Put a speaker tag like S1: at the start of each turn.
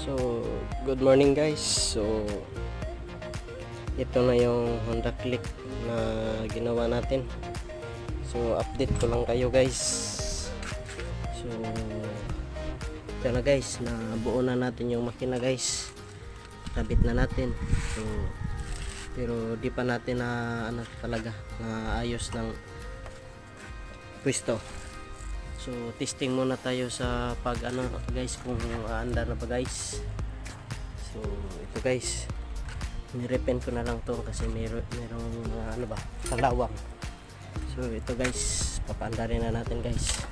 S1: So, good morning guys. So, ito na yung Honda Click na ginawa natin. So, update ko lang kayo guys. So, ito na guys, nabuo na natin yung makina guys. Kabit na natin. So, pero di pa natin na talaga na ayos ng pwesto. So testing muna tayo sa pag guys, kung aandar na ba guys. So ito guys, nirepen ko na lang to kasi merong kalawang. So ito guys, papaandarin na natin guys.